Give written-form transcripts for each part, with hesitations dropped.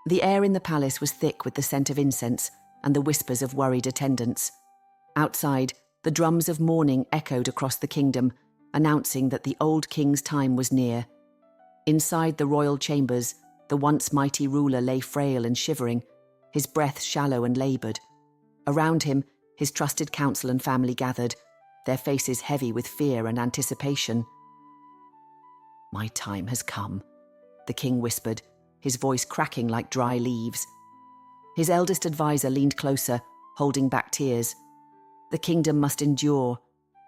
The air in the palace was thick with the scent of incense and the whispers of worried attendants. Outside, the drums of mourning echoed across the kingdom, announcing that the old king's time was near. Inside the royal chambers, the once mighty ruler lay frail and shivering, his breath shallow and laboured. Around him, his trusted council and family gathered, their faces heavy with fear and anticipation. "My time has come," the king whispered, his voice cracking like dry leaves. His eldest advisor leaned closer, holding back tears. "The kingdom must endure,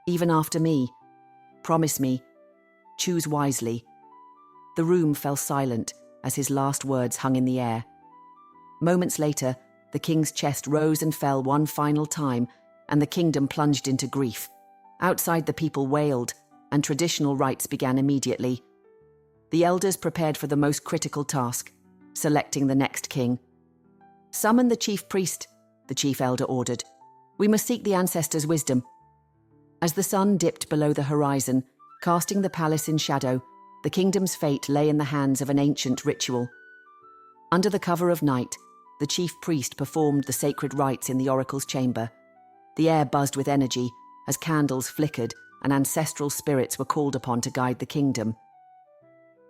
even after me. Promise me. Choose wisely." The room fell silent as his last words hung in the air. Moments later, the king's chest rose and fell one final time, and the kingdom plunged into grief. Outside, the people wailed, and traditional rites began immediately. The elders prepared for the most critical task, selecting the next king. "Summon the chief priest," the chief elder ordered. "We must seek the ancestors' wisdom." As the sun dipped below the horizon, casting the palace in shadow, the kingdom's fate lay in the hands of an ancient ritual. Under the cover of night, the chief priest performed the sacred rites in the oracle's chamber. The air buzzed with energy as candles flickered and ancestral spirits were called upon to guide the kingdom.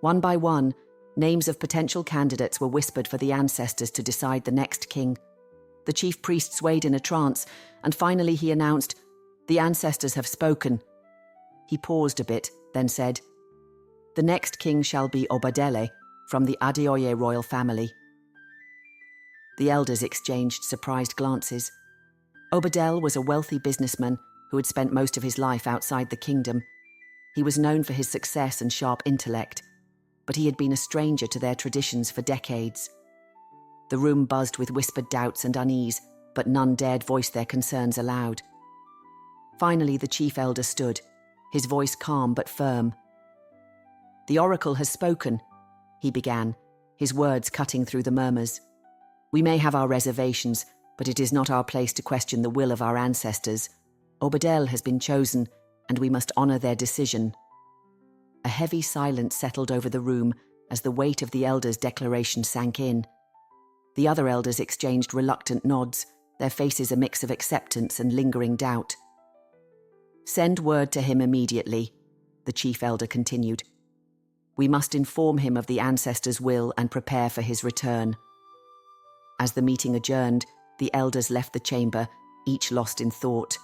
One by one, names of potential candidates were whispered for the ancestors to decide the next king. The chief priest swayed in a trance, and finally he announced, "The ancestors have spoken." He paused a bit, then said, "The next king shall be Obadele, from the Adeoye royal family." The elders exchanged surprised glances. Obadele was a wealthy businessman who had spent most of his life outside the kingdom. He was known for his success and sharp intellect, but he had been a stranger to their traditions for decades. The room buzzed with whispered doubts and unease, but none dared voice their concerns aloud. Finally, the chief elder stood, his voice calm but firm. "The oracle has spoken," he began, his words cutting through the murmurs. "We may have our reservations, but it is not our place to question the will of our ancestors. Obadele has been chosen, and we must honour their decision." A heavy silence settled over the room as the weight of the elders' declaration sank in. The other elders exchanged reluctant nods, their faces a mix of acceptance and lingering doubt. "Send word to him immediately," the chief elder continued. "We must inform him of the ancestors' will and prepare for his return." As the meeting adjourned, the elders left the chamber, each lost in thought.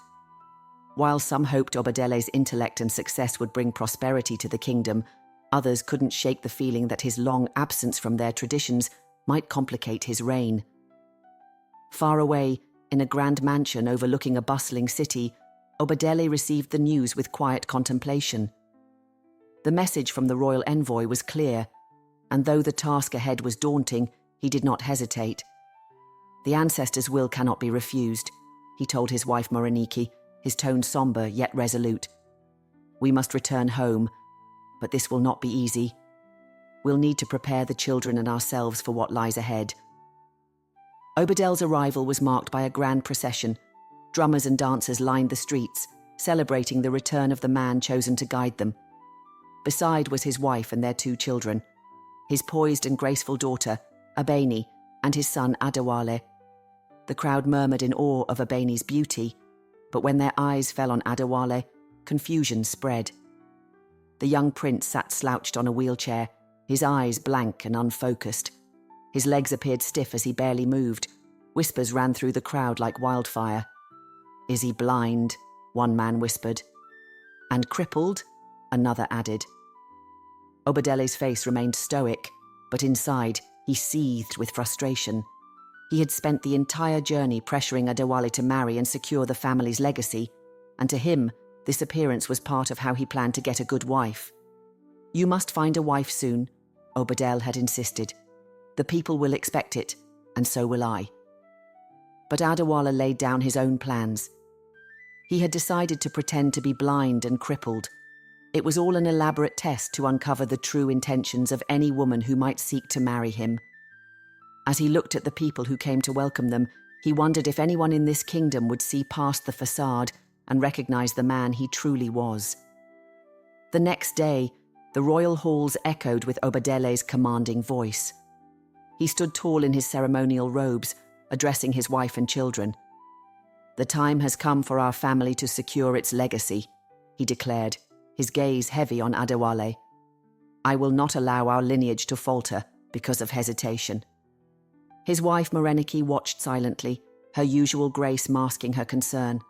While some hoped Obadele's intellect and success would bring prosperity to the kingdom, others couldn't shake the feeling that his long absence from their traditions might complicate his reign. Far away, in a grand mansion overlooking a bustling city, Obadele received the news with quiet contemplation. The message from the royal envoy was clear, and though the task ahead was daunting, he did not hesitate. "The ancestors' will cannot be refused," he told his wife Morenike, his tone somber yet resolute. "We must return home, but this will not be easy. We'll need to prepare the children and ourselves for what lies ahead." Obadele's arrival was marked by a grand procession. Drummers and dancers lined the streets, celebrating the return of the man chosen to guide them. Beside was his wife and their 2 children, his poised and graceful daughter, Abeni, and his son Adewale. The crowd murmured in awe of Abeni's beauty, but when their eyes fell on Adewale, confusion spread. The young prince sat slouched on a wheelchair, his eyes blank and unfocused. His legs appeared stiff as he barely moved. Whispers ran through the crowd like wildfire. "Is he blind?" one man whispered. "And crippled?" another added. Obadele's face remained stoic, but inside he seethed with frustration. He had spent the entire journey pressuring Adewale to marry and secure the family's legacy, and to him, this appearance was part of how he planned to get a good wife. "You must find a wife soon," Obadele had insisted. "The people will expect it, and so will I." But Adewale laid down his own plans. He had decided to pretend to be blind and crippled. It was all an elaborate test to uncover the true intentions of any woman who might seek to marry him. As he looked at the people who came to welcome them, he wondered if anyone in this kingdom would see past the facade and recognize the man he truly was. The next day, the royal halls echoed with Obadele's commanding voice. He stood tall in his ceremonial robes, addressing his wife and children. "The time has come for our family to secure its legacy," he declared, his gaze heavy on Adewale. "I will not allow our lineage to falter because of hesitation." His wife Morenike watched silently, her usual grace masking her concern.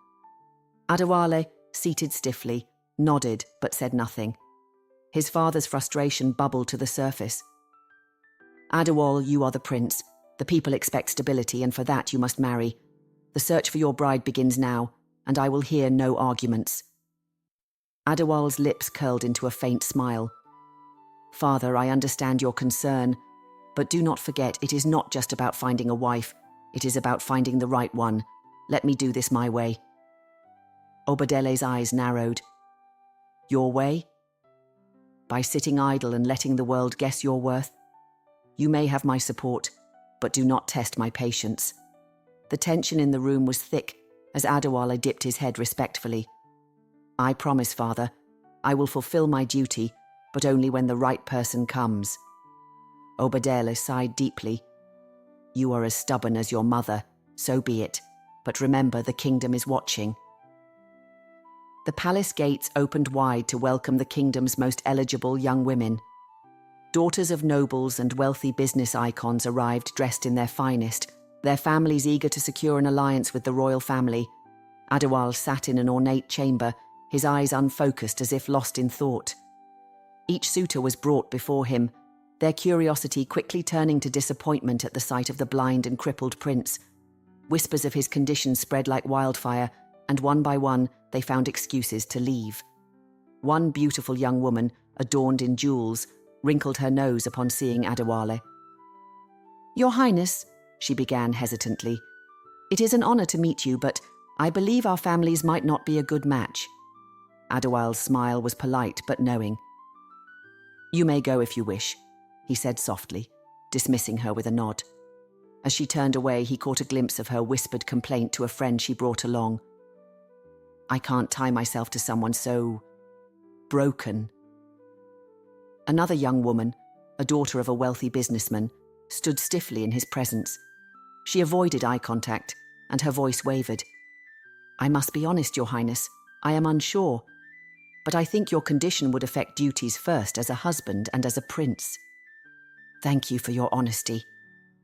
Adewale, seated stiffly, nodded but said nothing. His father's frustration bubbled to the surface. "Adewale, you are the prince. The people expect stability, and for that you must marry. The search for your bride begins now, and I will hear no arguments." Adewale's lips curled into a faint smile. "Father, I understand your concern, but do not forget it is not just about finding a wife. It is about finding the right one. Let me do this my way." Obadele's eyes narrowed. "Your way? By sitting idle and letting the world guess your worth? You may have my support, but do not test my patience." The tension in the room was thick as Adewale dipped his head respectfully. "I promise, Father, I will fulfill my duty, but only when the right person comes." Obadele sighed deeply. "You are as stubborn as your mother, so be it, but remember the kingdom is watching." The palace gates opened wide to welcome the kingdom's most eligible young women. Daughters of nobles and wealthy business icons arrived dressed in their finest, their families eager to secure an alliance with the royal family. Adewale sat in an ornate chamber, his eyes unfocused as if lost in thought. Each suitor was brought before him, their curiosity quickly turning to disappointment at the sight of the blind and crippled prince. Whispers of his condition spread like wildfire, and one by one they found excuses to leave. One beautiful young woman, adorned in jewels, wrinkled her nose upon seeing Adewale. "Your Highness," she began hesitantly, "it is an honor to meet you, but I believe our families might not be a good match." Adewale's smile was polite but knowing. "You may go if you wish," he said softly, dismissing her with a nod. As she turned away, he caught a glimpse of her whispered complaint to a friend she brought along. "I can't tie myself to someone so broken." Another young woman, a daughter of a wealthy businessman, stood stiffly in his presence. She avoided eye contact, and her voice wavered. "I must be honest, Your Highness. I am unsure. But I think your condition would affect duties first as a husband and as a prince." "Thank you for your honesty,"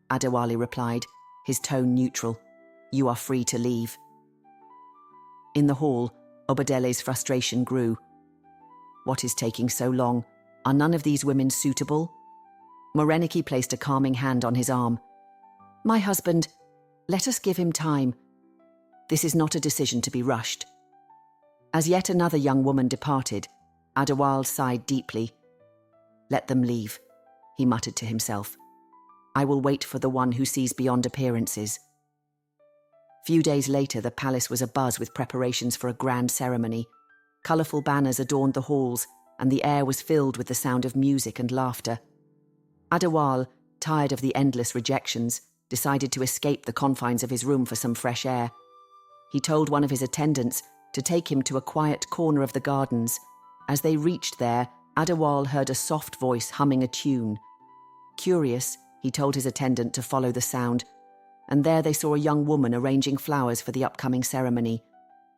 Adewale replied, his tone neutral. "You are free to leave." In the hall, Obadele's frustration grew. What is taking so long? Are none of these women suitable? Morenike placed a calming hand on his arm. "My husband, let us give him time. This is not a decision to be rushed." As yet another young woman departed, Adewale sighed deeply. "Let them leave," he muttered to himself. "I will wait for the one who sees beyond appearances." Few days later, the palace was abuzz with preparations for a grand ceremony. Colourful banners adorned the halls, and the air was filled with the sound of music and laughter. Adewale, tired of the endless rejections, decided to escape the confines of his room for some fresh air. He told one of his attendants to take him to a quiet corner of the gardens. As they reached there, Adewale heard a soft voice humming a tune. Curious, he told his attendant to follow the sound, and there they saw a young woman arranging flowers for the upcoming ceremony.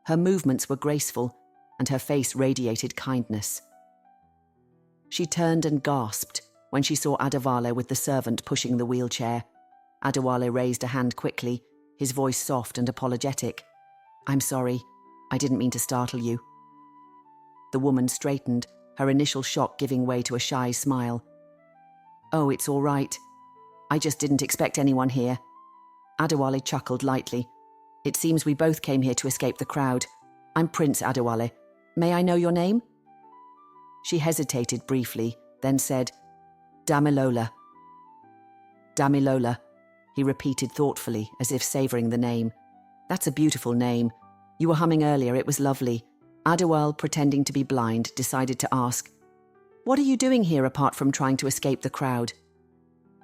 Her movements were graceful, and her face radiated kindness. She turned and gasped when she saw Adewale with the servant pushing the wheelchair. Adewale raised a hand quickly, his voice soft and apologetic. "I'm sorry, I didn't mean to startle you." The woman straightened, her initial shock giving way to a shy smile. "Oh, it's all right. I just didn't expect anyone here." Adewale chuckled lightly. "It seems we both came here to escape the crowd. I'm Prince Adewale. May I know your name?" She hesitated briefly, then said, "Damilola." "Damilola," he repeated thoughtfully, as if savouring the name. "That's a beautiful name. You were humming earlier, it was lovely." Adewale, pretending to be blind, decided to ask, "What are you doing here apart from trying to escape the crowd?"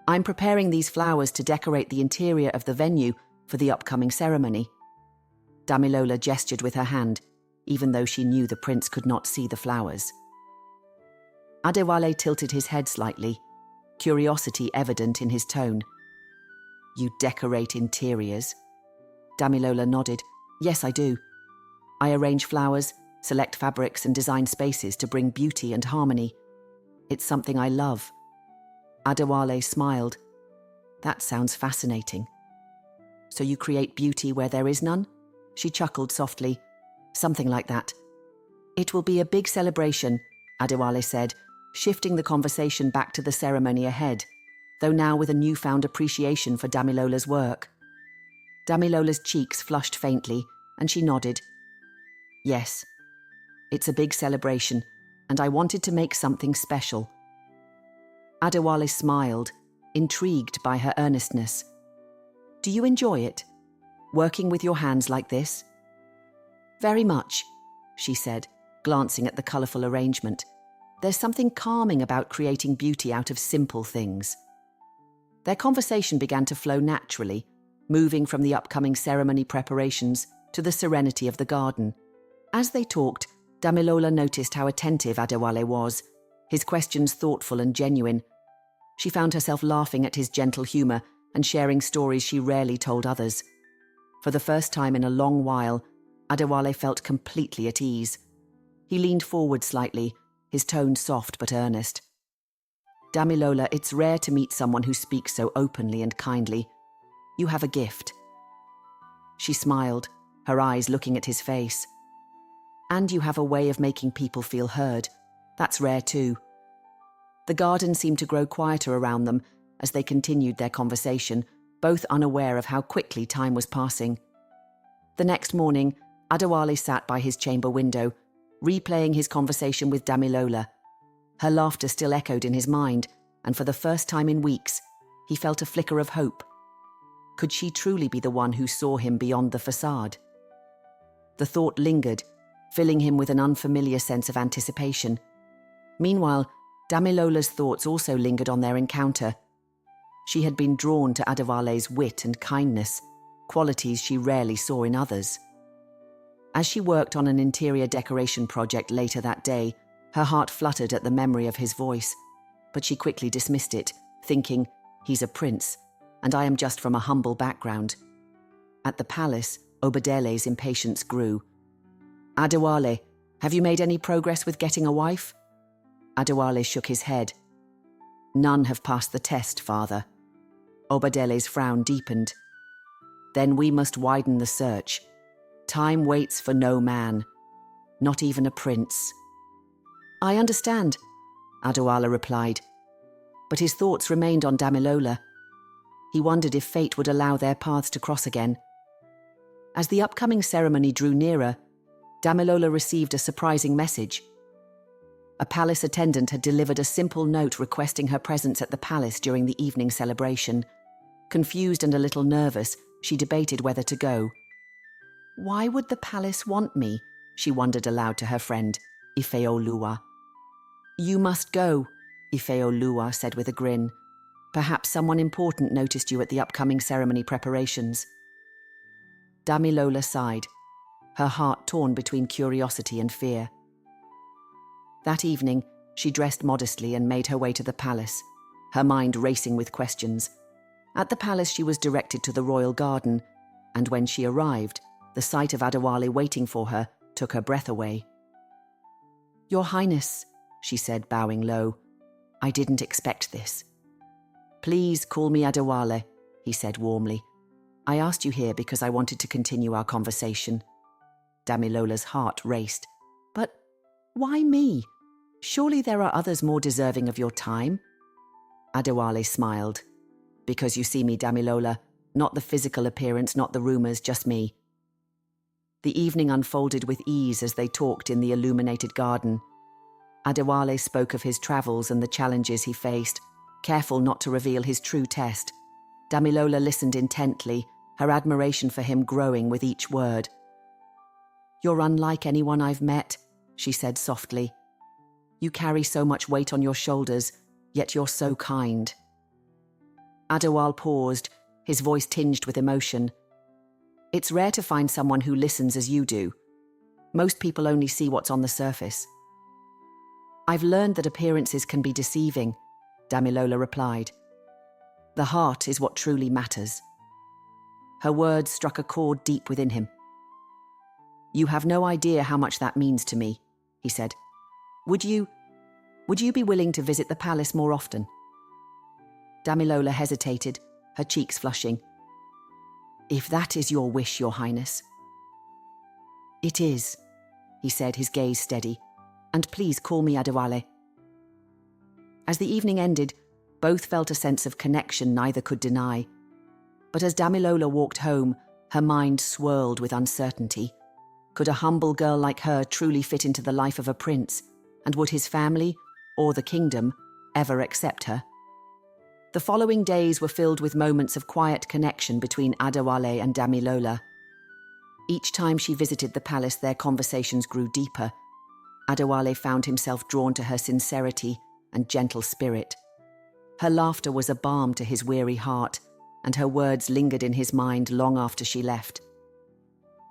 "I'm preparing these flowers to decorate the interior of the venue for the upcoming ceremony." Damilola gestured with her hand, even though she knew the prince could not see the flowers. Adewale tilted his head slightly, curiosity evident in his tone. You decorate interiors? Damilola nodded. Yes, I do. I arrange flowers, select fabrics and design spaces to bring beauty and harmony. It's something I love. Adewale smiled. That sounds fascinating. So you create beauty where there is none? She chuckled softly. Something like that. It will be a big celebration, Adewale said, shifting the conversation back to the ceremony ahead, though now with a newfound appreciation for Damilola's work. Damilola's cheeks flushed faintly, and she nodded. Yes, it's a big celebration, and I wanted to make something special. Adewale smiled, intrigued by her earnestness. Do you enjoy it, working with your hands like this? Very much, she said, glancing at the colourful arrangement. There's something calming about creating beauty out of simple things. Their conversation began to flow naturally, moving from the upcoming ceremony preparations to the serenity of the garden. As they talked, Damilola noticed how attentive Adewale was, his questions thoughtful and genuine. She found herself laughing at his gentle humour and sharing stories she rarely told others. For the first time in a long while, Adewale felt completely at ease. He leaned forward slightly, his tone soft but earnest. Damilola, it's rare to meet someone who speaks so openly and kindly. You have a gift. She smiled, her eyes looking at his face. And you have a way of making people feel heard. That's rare too. The garden seemed to grow quieter around them as they continued their conversation, both unaware of how quickly time was passing. The next morning, Adewale sat by his chamber window, replaying his conversation with Damilola. Her laughter still echoed in his mind, and for the first time in weeks, he felt a flicker of hope. Could she truly be the one who saw him beyond the facade? The thought lingered, filling him with an unfamiliar sense of anticipation. Meanwhile, Damilola's thoughts also lingered on their encounter. She had been drawn to Adewale's wit and kindness, qualities she rarely saw in others. As she worked on an interior decoration project later that day, her heart fluttered at the memory of his voice, but she quickly dismissed it, thinking, he's a prince, and I am just from a humble background. At the palace, Obadele's impatience grew. Adewale, have you made any progress with getting a wife? Adewale shook his head. None have passed the test, father. Obadele's frown deepened. Then we must widen the search. Time waits for no man, not even a prince. I understand, Adewale replied, but his thoughts remained on Damilola. He wondered if fate would allow their paths to cross again. As the upcoming ceremony drew nearer, Damilola received a surprising message. A palace attendant had delivered a simple note requesting her presence at the palace during the evening celebration. Confused and a little nervous, she debated whether to go. Why would the palace want me? She wondered aloud to her friend, Ifeoluwa. You must go, Ifeoluwa said with a grin. Perhaps someone important noticed you at the upcoming ceremony preparations. Damilola sighed, her heart torn between curiosity and fear. That evening, she dressed modestly and made her way to the palace, her mind racing with questions. At the palace, she was directed to the royal garden, and when she arrived, the sight of Adewale waiting for her took her breath away. Your Highness, she said, bowing low, I didn't expect this. Please call me Adewale, he said warmly. I asked you here because I wanted to continue our conversation. Damilola's heart raced. But why me? Surely there are others more deserving of your time? Adewale smiled. Because you see me, Damilola, not the physical appearance, not the rumours, just me. The evening unfolded with ease as they talked in the illuminated garden. Adewale spoke of his travels and the challenges he faced, careful not to reveal his true test. Damilola listened intently, her admiration for him growing with each word. You're unlike anyone I've met, she said softly. You carry so much weight on your shoulders, yet you're so kind. Adewale paused, his voice tinged with emotion. It's rare to find someone who listens as you do. Most people only see what's on the surface. I've learned that appearances can be deceiving, Damilola replied. The heart is what truly matters." Her words struck a chord deep within him. "You have no idea how much that means to me," he said. Would you be willing to visit the palace more often?" Damilola hesitated, her cheeks flushing. "If that is your wish, Your Highness." "It is," he said, his gaze steady. "And please call me Adewale." As the evening ended, both felt a sense of connection neither could deny. But as Damilola walked home, her mind swirled with uncertainty. Could a humble girl like her truly fit into the life of a prince? And would his family, or the kingdom, ever accept her? The following days were filled with moments of quiet connection between Adewale and Damilola. Each time she visited the palace, their conversations grew deeper. Adewale found himself drawn to her sincerity and gentle spirit. Her laughter was a balm to his weary heart, and her words lingered in his mind long after she left.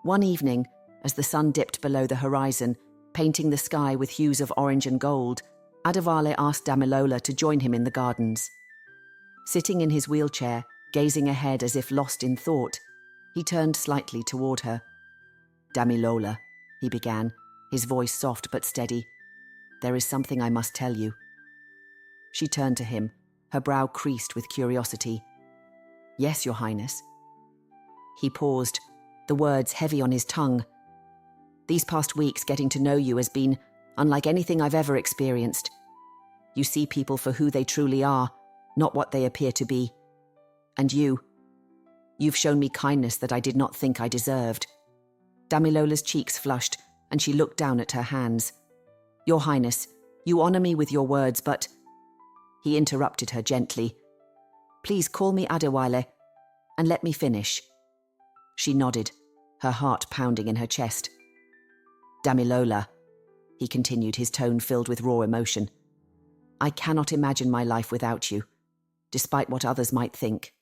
One evening, as the sun dipped below the horizon, painting the sky with hues of orange and gold, Adewale asked Damilola to join him in the gardens. Sitting in his wheelchair, gazing ahead as if lost in thought, he turned slightly toward her. "Damilola," he began, his voice soft but steady, "there is something I must tell you." She turned to him, her brow creased with curiosity. "Yes, Your Highness." He paused, the words heavy on his tongue. "These past weeks, getting to know you has been unlike anything I've ever experienced. You see people for who they truly are, not what they appear to be. And you've shown me kindness that I did not think I deserved." Damilola's cheeks flushed, and she looked down at her hands. "Your Highness, you honor me with your words, but—" He interrupted her gently. "Please call me Adewale, and let me finish." She nodded, her heart pounding in her chest. "Damilola," he continued, his tone filled with raw emotion, "I cannot imagine my life without you, despite what others might think,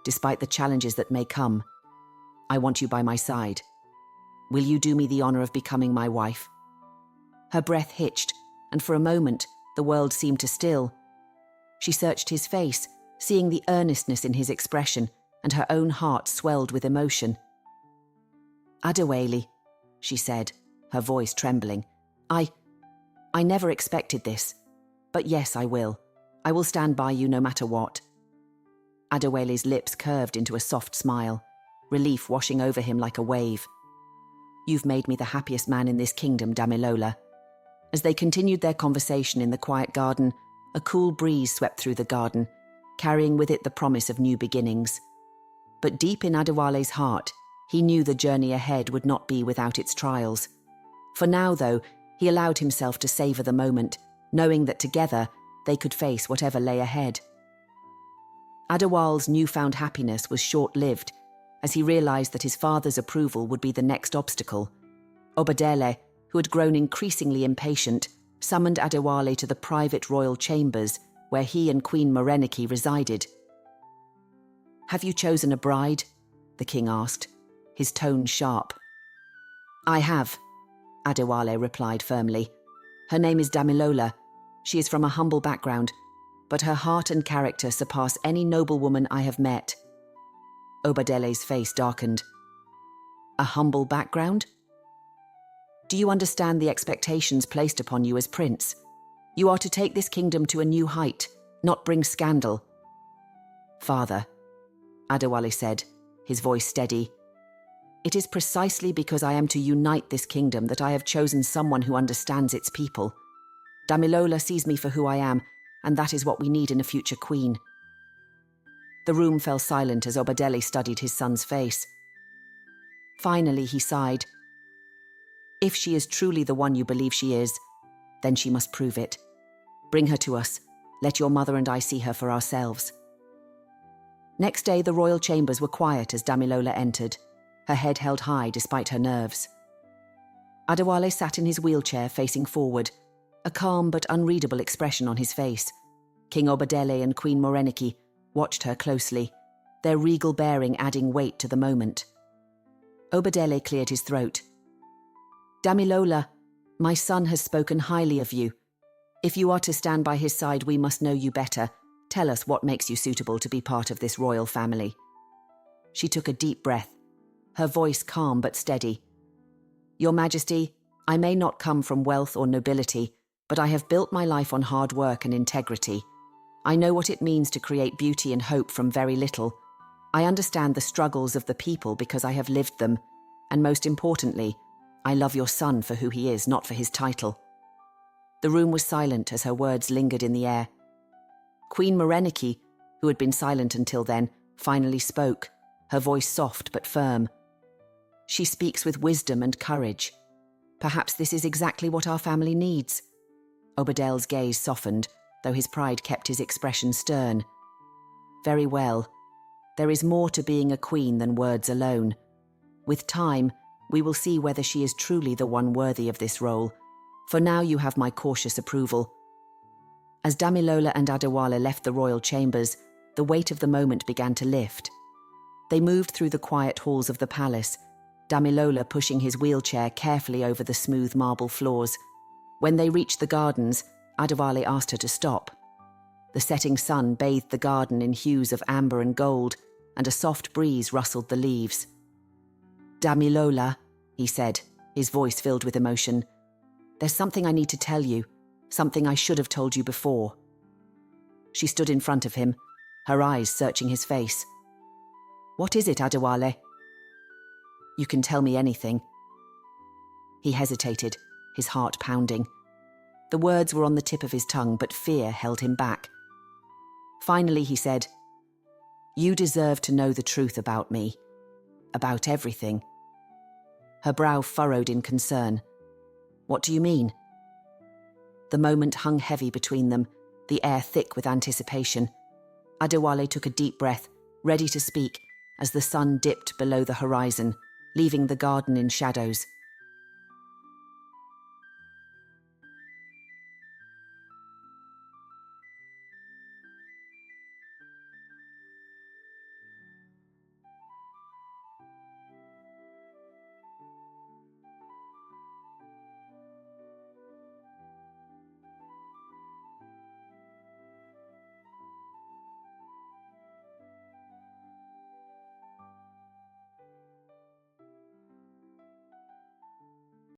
despite the challenges that may come. I want you by my side. Will you do me the honor of becoming my wife?" Her breath hitched, and for a moment, the world seemed to still. She searched his face, seeing the earnestness in his expression, and her own heart swelled with emotion. "Adewale," she said, her voice trembling, I never expected this, but yes, I will. I will stand by you no matter what." Adewale's lips curved into a soft smile, relief washing over him like a wave. "You've made me the happiest man in this kingdom, Damilola." As they continued their conversation in the quiet garden, a cool breeze swept through the garden, carrying with it the promise of new beginnings. But deep in Adewale's heart, he knew the journey ahead would not be without its trials. For now, though, he allowed himself to savor the moment, knowing that together they could face whatever lay ahead. Adewale's newfound happiness was short-lived, as he realized that his father's approval would be the next obstacle. Obadele, who had grown increasingly impatient, summoned Adewale to the private royal chambers where he and Queen Morenike resided. "Have you chosen a bride?" the king asked, his tone sharp. "I have," Adewale replied firmly. "Her name is Damilola. She is from a humble background, but her heart and character surpass any noblewoman I have met." Obadele's face darkened. "A humble background? Do you understand the expectations placed upon you as prince? You are to take this kingdom to a new height, not bring scandal." "Father," Adewale said, his voice steady, "it is precisely because I am to unite this kingdom that I have chosen someone who understands its people. Damilola sees me for who I am, and that is what we need in a future queen." The room fell silent as Obadele studied his son's face. Finally, he sighed. "If she is truly the one you believe she is, then she must prove it. Bring her to us. Let your mother and I see her for ourselves." Next day, the royal chambers were quiet as Damilola entered, her head held high despite her nerves. Adewale sat in his wheelchair facing forward, a calm but unreadable expression on his face. King Obadele and Queen Morenike watched her closely, their regal bearing adding weight to the moment. Obadele cleared his throat. "Damilola, my son has spoken highly of you. If you are to stand by his side, we must know you better, Tell us what makes you suitable to be part of this royal family." She took a deep breath, her voice calm but steady. "Your Majesty, I may not come from wealth or nobility, but I have built my life on hard work and integrity. I know what it means to create beauty and hope from very little. I understand the struggles of the people because I have lived them, and most importantly, I love your son for who he is, not for his title." The room was silent as her words lingered in the air. Queen Morenike, who had been silent until then, finally spoke, her voice soft but firm. "She speaks with wisdom and courage. Perhaps this is exactly what our family needs." Obadale's gaze softened, though his pride kept his expression stern. "Very well. There is more to being a queen than words alone. With time, we will see whether she is truly the one worthy of this role. For now you have my cautious approval." As Damilola and Adewale left the royal chambers, the weight of the moment began to lift. They moved through the quiet halls of the palace, Damilola pushing his wheelchair carefully over the smooth marble floors. When they reached the gardens, Adewale asked her to stop. The setting sun bathed the garden in hues of amber and gold, and a soft breeze rustled the leaves. "Damilola," he said, his voice filled with emotion, "there's something I need to tell you, something I should have told you before." She stood in front of him, her eyes searching his face. "What is it, Adewale?" "You can tell me anything." He hesitated, his heart pounding. The words were on the tip of his tongue, but fear held him back. Finally, he said, "You deserve to know the truth about me. About everything." Her brow furrowed in concern. "What do you mean?" The moment hung heavy between them, the air thick with anticipation. Adewale took a deep breath, ready to speak, as the sun dipped below the horizon, leaving the garden in shadows.